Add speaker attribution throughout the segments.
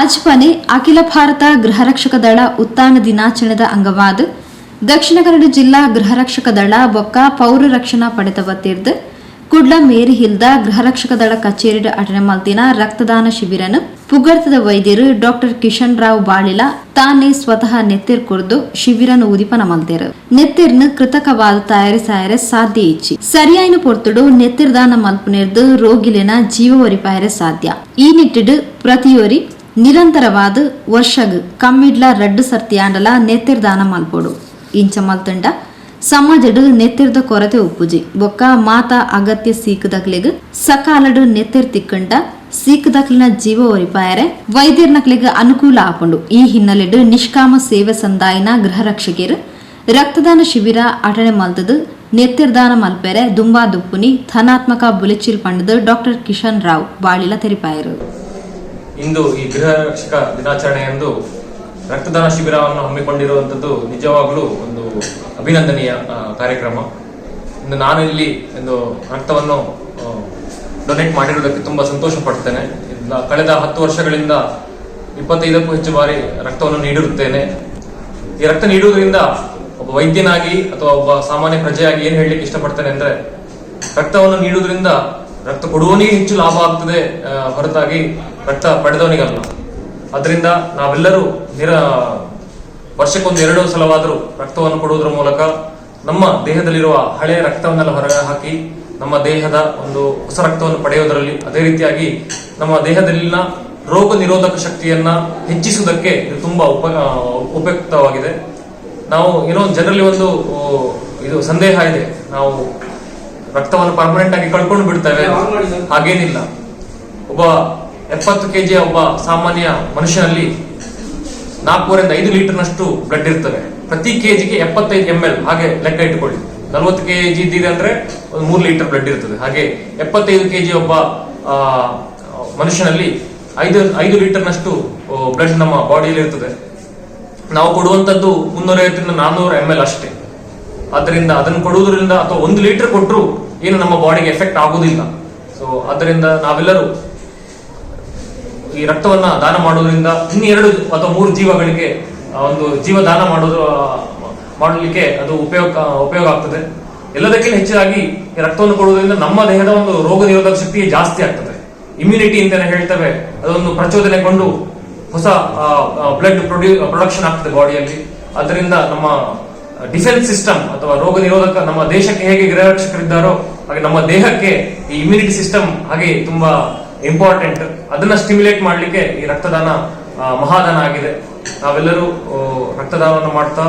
Speaker 1: ಅಜ್ಪನೆ ಅಖಿಲ ಭಾರತ ಗೃಹರಕ್ಷಕ ದಳ ಉತ್ಥಾನ ದಿನಾಚರಣೆದ ಅಂಗವಾದ ದಕ್ಷಿಣ ಕನ್ನಡ ಜಿಲ್ಲಾ ಗೃಹರಕ್ಷಕ ದಳ ಬೊಕ್ಕ ಪೌರ ರಕ್ಷಣಾ ಪಡೆದ ವತಿರ್ದು ಕುಡ್ಲ ಮೇರಿ ಹಿಲ್ದ ಗೃಹರಕ್ಷಕ ದಳ ಕಚೇರಿ ಅಟನೆ ಮಲ್ತಿನ ರಕ್ತದಾನ ಶಿಬಿರನು ಪುಗರ್ತದ ವೈದ್ಯರು ಡಾಕ್ಟರ್ ಕಿಶನ್ ರಾವ್ ಬಾಳಿಲ ತಾನೇ ಸ್ವತಃ ನೆತ್ತಿರ್ ಕುರ್ದು ಶಿಬಿರನು ಉದಿಪನ ಮಲ್ತೇರು ನೆತ್ತಿರ್ನ ಕೃತಕವಾದ ತಯಾರಿಸಾಯರೆ ಸಾಧ್ಯ ಇಚ್ಚಿ ಸರಿಯಾಯಿನ ಪೊರ್ತುಡು ನೆತ್ತಿರ್ದಾನ ಮಲ್ಪುನೇರ್ದು ರೋಗಿಲಿನ ಜೀವ ಒರಿಪಾಯರೆ ಸಾಧ್ಯ ಈ ನಿಟ್ಟಿಡು ಪ್ರತಿಯೊರಿ ನಿರಂತರವಾದ ವರ್ಷಗ್ ಕಮ್ಮಿಡ್ಲ ರಡ್ಡು ಸರ್ತಿಯಾಂಡಲ ನೆತ್ತಿರ್ದಾನ ಮಲ್ಪೋಡು ಇಂಚ ಮಲ್ತಂಡ ಸಮಾಜಡ್ ನೆತ್ತಿರ್ದ ಕೊರತೆ ಉಪ್ಪುಜಿ ಬೊಕ್ಕ ಮಾತಾ ಅಗತ್ಯ ಸೀಕದಕ್ಲೆಗ್ ಸಕಾಲಡ್ ನೆತ್ತಿರ್ ತಿಕ್ಕಂಡ ಸೀಕದಕ್ಲಿನ ಜೀವ ಒರಿಪಾಯರೆ ವೈದ್ಯರ್ನಕ್ಲೆಗ್ ಅನುಕೂಲ ಆಪುಂಡು ಈ ಹಿನ್ನೆಲೆಡ್ ನಿಷ್ಕಾಮ ಸೇವೆ ಸಂದಾಯಿನ ಗೃಹರಕ್ಷಕರು ರಕ್ತದಾನ ಶಿಬಿರ ಅಟನೆ ಮಲ್ತದು ನೆತ್ತಿರ್ದಾನ ಮಲ್ಪೆರೆ ದುಂಬಾ ದುಪ್ಪುನಿ ಧನಾತ್ಮಕ ಬುಲೆಚಿಲ್ ಪಂಡದ ಡಾಕ್ಟರ್ ಕಿಶನ್ ರಾವ್ ಬಾಳಿಲ ತೆರಿಪಾಯರು.
Speaker 2: ಇಂದು ಈ ಗೃಹ ರಕ್ಷಕ ದಿನಾಚರಣೆಯಂದು ರಕ್ತದಾನ ಶಿಬಿರವನ್ನು ಹಮ್ಮಿಕೊಂಡಿರುವಂಥದ್ದು ನಿಜವಾಗಲೂ ಒಂದು ಅಭಿನಂದನೀಯ ಕಾರ್ಯಕ್ರಮ. ಇಂದು ನಾನು ಇಲ್ಲಿ ಒಂದು ರಕ್ತವನ್ನು ಡೊನೇಟ್ ಮಾಡಿರುವುದಕ್ಕೆ ತುಂಬಾ ಸಂತೋಷ ಪಡ್ತೇನೆ. ಕಳೆದ 10 ವರ್ಷಗಳಿಂದ 25ಕ್ಕೂ ಹೆಚ್ಚು ಬಾರಿ ರಕ್ತವನ್ನು ನೀಡಿರುತ್ತೇನೆ. ಈ ರಕ್ತ ನೀಡುವುದರಿಂದ ಒಬ್ಬ ವೈದ್ಯನಾಗಿ ಅಥವಾ ಒಬ್ಬ ಸಾಮಾನ್ಯ ಪ್ರಜೆಯಾಗಿ ಏನ್ ಹೇಳಲಿಕ್ಕೆ ಇಷ್ಟಪಡ್ತೇನೆ ಅಂದ್ರೆ, ರಕ್ತವನ್ನು ನೀಡುವುದರಿಂದ ರಕ್ತ ಕೊಡುವವನಿಗೆ ಹೆಚ್ಚು ಲಾಭ ಆಗ್ತದೆ ಹೊರತಾಗಿ ರಕ್ತ ಪಡೆದವನಿಗಲ್ಲ. ಅದರಿಂದ ನಾವೆಲ್ಲರೂ ವರ್ಷಕ್ಕೊಂದು 2 ಸಲವಾದರೂ ರಕ್ತವನ್ನು ಕೊಡುವುದರ ಮೂಲಕ ನಮ್ಮ ದೇಹದಲ್ಲಿರುವ ಹಳೆಯ ರಕ್ತವನ್ನೆಲ್ಲ ಹೊರಗೆ ಹಾಕಿ ನಮ್ಮ ದೇಹದ ಒಂದು ಹೊಸ ರಕ್ತವನ್ನು ಪಡೆಯುವುದರಲ್ಲಿ, ಅದೇ ರೀತಿಯಾಗಿ ನಮ್ಮ ದೇಹದಲ್ಲಿನ ರೋಗ ನಿರೋಧಕ ಶಕ್ತಿಯನ್ನ ಹೆಚ್ಚಿಸುವುದಕ್ಕೆ ಇದು ತುಂಬಾ ಉಪಯುಕ್ತವಾಗಿದೆ. ನಾವು ಏನೋ ಜನರಲ್ಲಿ ಒಂದು ಇದು ಸಂದೇಹ ಇದೆ, ನಾವು ರಕ್ತವನ್ನು ಪರ್ಮನೆಂಟ್ ಆಗಿ ಕಳ್ಕೊಂಡು ಬಿಡ್ತೇವೆ. ಹಾಗೇನಿಲ್ಲ. ಒಬ್ಬ 70 kg ಒಬ್ಬ ಸಾಮಾನ್ಯ ಮನುಷ್ಯನಲ್ಲಿ 4.5 ಲೀಟರ್ನಷ್ಟು ಬ್ಲಡ್ ಇರ್ತದೆ. ಪ್ರತಿ ಕೆಜಿಗೆ 75 ml ಹಾಗೆ ಲೆಕ್ಕ ಇಟ್ಟುಕೊಳ್ಳಿ. 40 kg ಇದೆ ಅಂದ್ರೆ 3 ಲೀಟರ್ ಬ್ಲಡ್ ಇರ್ತದೆ. ಹಾಗೆ 75 kg ಒಬ್ಬ ಮನುಷ್ಯನಲ್ಲಿ 5 ಲೀಟರ್ನಷ್ಟು ಬ್ಲಡ್ ನಮ್ಮ ಬಾಡಿಯಲ್ಲಿ ಇರ್ತದೆ. ನಾವು ಕೊಡುವಂತದ್ದು 350 400 ml ಅಷ್ಟೇ. ಆದ್ದರಿಂದ ಅದನ್ನು ಕೊಡುವುದರಿಂದ ಅಥವಾ 1 ಲೀಟರ್ ಕೊಟ್ಟರು ಏನು ನಮ್ಮ ಬಾಡಿಗೆ ಎಫೆಕ್ಟ್ ಆಗುವುದಿಲ್ಲ. ಸೊ ಆದ್ದರಿಂದ ನಾವೆಲ್ಲರೂ ಈ ರಕ್ತವನ್ನ ದಾನ ಮಾಡುವುದರಿಂದ 2 ಅಥವಾ 3 ಜೀವಗಳಿಗೆ ಒಂದು ಜೀವ ದಾನ ಮಾಡಲಿಕ್ಕೆ ಅದು ಉಪಯೋಗ ಆಗ್ತದೆ. ಎಲ್ಲದಕ್ಕಿಂತ ಹೆಚ್ಚಾಗಿ ಈ ರಕ್ತವನ್ನು ಕೊಡುವುದರಿಂದ ನಮ್ಮ ದೇಹದ ಒಂದು ರೋಗ ನಿರೋಧಕ ಶಕ್ತಿ ಜಾಸ್ತಿ ಆಗ್ತದೆ. ಇಮ್ಯುನಿಟಿ ಅಂತಾನೆ ಹೇಳ್ತೇವೆ, ಅದೊಂದು ಪ್ರಚೋದನೆಗೊಂಡು ಹೊಸ ಬ್ಲಡ್ ಪ್ರೊಡಕ್ಷನ್ ಆಗ್ತದೆ ಬಾಡಿಯಲ್ಲಿ. ಅದರಿಂದ ನಮ್ಮ ಡಿಫೆನ್ಸ್ ಸಿಸ್ಟಮ್ ಅಥವಾ ರೋಗ ನಿರೋಧಕ, ನಮ್ಮ ದೇಶಕ್ಕೆ ಹೇಗೆ ಗೃಹರಕ್ಷಕರಿದ್ದಾರೋ ಹಾಗೆ ನಮ್ಮ ದೇಹಕ್ಕೆ ಈ ಇಮ್ಯುನಿಟಿ ಸಿಸ್ಟಮ್ ಹಾಗೆ ತುಂಬಾ ಇಂಪಾರ್ಟೆಂಟ್. ಅದನ್ನ ಸ್ಟಿಮ್ಯುಲೇಟ್ ಮಾಡ್ಲಿಕ್ಕೆ ಈ ರಕ್ತದಾನ ಮಹಾದಾನ ಆಗಿದೆ. ನಾವೆಲ್ಲರೂ ರಕ್ತದಾನವನ್ನು ಮಾಡ್ತಾ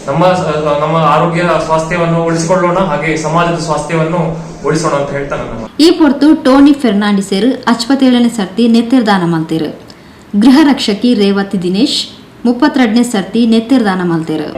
Speaker 2: ನಮ್ಮ ಆರೋಗ್ಯ ಸ್ವಾಸ್ಥ್ಯವನ್ನು ಉಳಿಸಿಕೊಳ್ಳೋಣ, ಹಾಗೆ ಸಮಾಜದ ಸ್ವಾಸ್ಥ್ಯವನ್ನು ಉಳಿಸೋಣ ಅಂತ ಹೇಳ್ತಾ ನನ್ನ
Speaker 1: ಈ ಪೊರ್ತು ಟೋನಿ ಫೆರ್ನಾಂಡಿಸರು 57ನೇ ಸರ್ತಿ ನೆತ್ತಿರ್ದಾನ ಮಲ್ತೇರು. ಗೃಹ ರಕ್ಷಕಿ ರೇವತಿ ದಿನೇಶ್ 32ನೇ ಸರ್ತಿ ನೆತ್ತಿರ್ದಾನ ಮಲ್ತೇರು.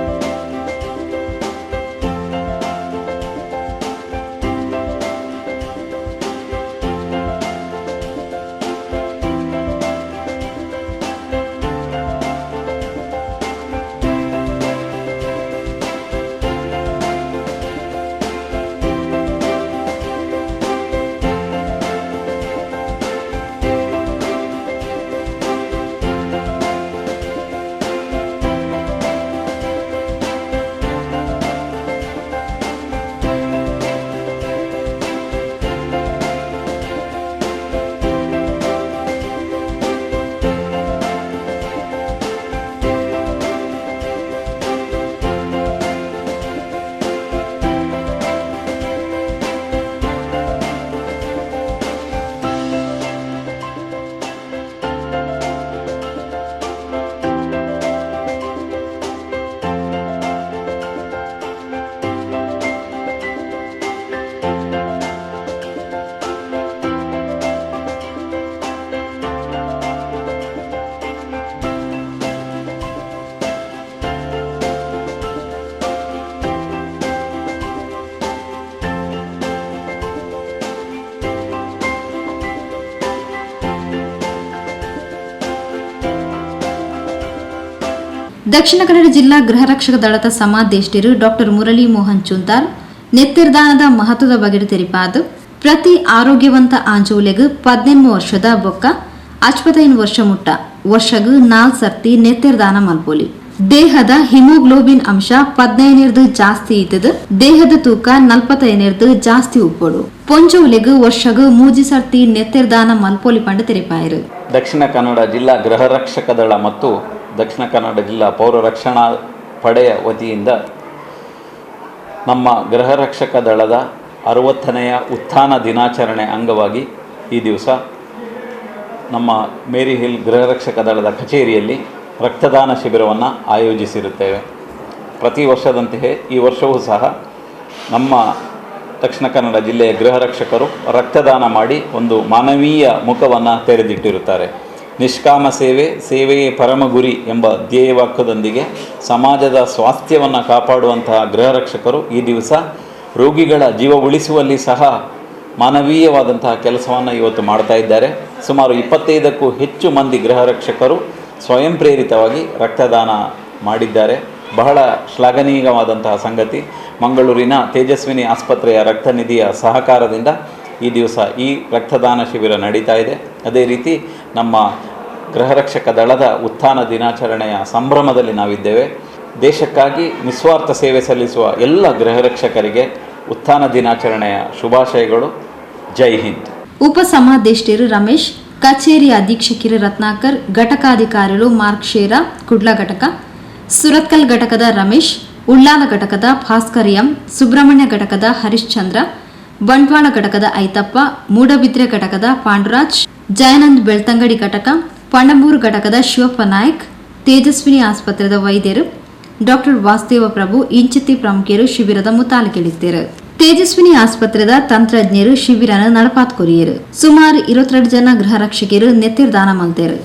Speaker 1: ದಕ್ಷಿಣ ಕನ್ನಡ ಜಿಲ್ಲಾ ಗೃಹರಕ್ಷಕ ದಳದ ಸಮಾದೇಷ್ಟಿರು ಡಾಕ್ಟರ್ ಮುರಳಿ ಮೋಹನ್ ಚುಂತಾರ್ ನೆತ್ತಿರ್ದಾನದ ಮಹತ್ವದ ಬಗ್ಗೆ ತೆರಿಪಾದು ಪ್ರತಿ ಆರೋಗ್ಯವಂತ ಆಂಜೋಲೆಗ್ 18 ವರ್ಷದ ಬೊಕ್ಕ 55 ವರ್ಷ ಮುಟ್ಟ ವರ್ಷಗೂ 4 ಸರ್ತಿ ನೆತ್ತಿರ್ದಾನ ಮಲ್ಪೋಲಿ. ದೇಹದ ಹಿಮೋಗ್ಲೋಬಿನ್ ಅಂಶ 15 ಜಾಸ್ತಿ ಇದ್ದದು. ದೇಹದ ತೂಕ 45 ಜಾಸ್ತಿ ಉಪ್ಪೋಡು. ಪೊಂಚೋಲೆಗೂ ವರ್ಷಗೂ 3 ಸರ್ತಿ ನೆತ್ತಿರ್ದಾನ ಮಲ್ಪೋಲಿ ಪಂಡ ತೆರೆಪಾಯರು.
Speaker 3: ದಕ್ಷಿಣ ಕನ್ನಡ ಜಿಲ್ಲಾ ಗೃಹ ರಕ್ಷಕ ದಳ ಮತ್ತು ದಕ್ಷಿಣ ಕನ್ನಡ ಜಿಲ್ಲಾ ಪೌರ ರಕ್ಷಣಾ ಪಡೆಯ ವತಿಯಿಂದ ನಮ್ಮ ಗೃಹ ರಕ್ಷಕ ದಳದ 60ನೆಯ ಉತ್ಥಾನ ದಿನಾಚರಣೆ ಅಂಗವಾಗಿ ಈ ದಿವಸ ನಮ್ಮ ಮೇರಿ ಹಿಲ್ ಗೃಹ ರಕ್ಷಕ ದಳದ ಕಚೇರಿಯಲ್ಲಿ ರಕ್ತದಾನ ಶಿಬಿರವನ್ನು ಆಯೋಜಿಸಿರುತ್ತೇವೆ. ಪ್ರತಿ ವರ್ಷದಂತೆಯೇ ಈ ವರ್ಷವೂ ಸಹ ನಮ್ಮ ದಕ್ಷಿಣ ಕನ್ನಡ ಜಿಲ್ಲೆಯ ಗೃಹ ರಕ್ಷಕರು ರಕ್ತದಾನ ಮಾಡಿ ಒಂದು ಮಾನವೀಯ ಮುಖವನ್ನು ತೆರೆದಿಟ್ಟಿರುತ್ತಾರೆ. ನಿಷ್ಕಾಮ ಸೇವೆಯೇ ಪರಮ ಗುರಿ ಎಂಬ ಧ್ಯೇಯವಾಕ್ಯದೊಂದಿಗೆ ಸಮಾಜದ ಸ್ವಾಸ್ಥ್ಯವನ್ನು ಕಾಪಾಡುವಂತಹ ಗೃಹ ರಕ್ಷಕರು ಈ ದಿವಸ ರೋಗಿಗಳ ಜೀವ ಉಳಿಸುವಲ್ಲಿ ಸಹ ಮಾನವೀಯವಾದಂತಹ ಕೆಲಸವನ್ನು ಇವತ್ತು ಮಾಡ್ತಾ ಇದ್ದಾರೆ. ಸುಮಾರು 25ಕ್ಕೂ ಹೆಚ್ಚು ಮಂದಿ ಗೃಹ ರಕ್ಷಕರು ಸ್ವಯಂ ಪ್ರೇರಿತವಾಗಿ ರಕ್ತದಾನ ಮಾಡಿದ್ದಾರೆ. ಬಹಳ ಶ್ಲಾಘನೀಯವಾದಂತಹ ಸಂಗತಿ. ಮಂಗಳೂರಿನ ತೇಜಸ್ವಿನಿ ಆಸ್ಪತ್ರೆಯ ರಕ್ತನಿಧಿಯ ಸಹಕಾರದಿಂದ ಈ ದಿವಸ ಈ ರಕ್ತದಾನ ಶಿಬಿರ ನಡೀತಾ ಇದೆ. ಅದೇ ರೀತಿ ನಮ್ಮ ಗೃಹ ರಕ್ಷಕ ದಳದ ಉತ್ಥಾನ ದಿನಾಚರಣೆಯ ಸಂಭ್ರಮದಲ್ಲಿ ನಾವಿದ್ದೇವೆ. ದೇಶಕ್ಕಾಗಿ ನಿಸ್ವಾರ್ಥ ಸೇವೆ ಸಲ್ಲಿಸುವ ಎಲ್ಲ ಗೃಹ ರಕ್ಷಕರಿಗೆ ಉತ್ಥಾನ ದಿನಾಚರಣೆಯ ಶುಭಾಶಯಗಳು. ಜೈ ಹಿಂದ್.
Speaker 1: ಉಪಸಮಾದೇಷ್ಟರು ರಮೇಶ್, ಕಚೇರಿ ಅಧೀಕ್ಷಕಿರು ರತ್ನಾಕರ್, ಘಟಕಾಧಿಕಾರಿಗಳು ಮಾರ್ಕ್ ಶೇರಾ, ಕುಡ್ಲ ಘಟಕ, ಸುರತ್ಕಲ್ ಘಟಕದ ರಮೇಶ್, ಉಳ್ಳಾಲ ಘಟಕದ ಭಾಸ್ಕರ್ ಎಂ, ಸುಬ್ರಹ್ಮಣ್ಯ ಘಟಕದ ಹರಿಶ್ಚಂದ್ರ, ಬಂಟ್ವಾಳ ಘಟಕದ ಐತಪ್ಪ, ಮೂಡಬಿದ್ರೆ ಘಟಕದ ಪಾಂಡುರಾಜ್, ಜಯನಂದ್ ಬೆಳ್ತಂಗಡಿ ಘಟಕ, ಪಣಂಬೂರು ಘಟಕದ ಶಿವಪ್ಪ ನಾಯ್ಕ್, ತೇಜಸ್ವಿನಿ ಆಸ್ಪತ್ರೆದ ವೈದ್ಯರು ಡಾಕ್ಟರ್ ವಾಸುದೇವ ಪ್ರಭು ಇಂಚಿತಿ ಪ್ರಮುಖರು ಶಿಬಿರದ ಮುತಾಲಿಕೆಳಿದ್ದರು. ತೇಜಸ್ವಿನಿ ಆಸ್ಪತ್ರೆದ ತಂತ್ರಜ್ಞರು ಶಿಬಿರನ ನಡಪಾತ್ ಕೊರಿಯರು. ಸುಮಾರು 22 ಜನ ಗೃಹ ರಕ್ಷಕರು ನೆತ್ತಿರ್ದಾನ ಮಲ್ತೇರು.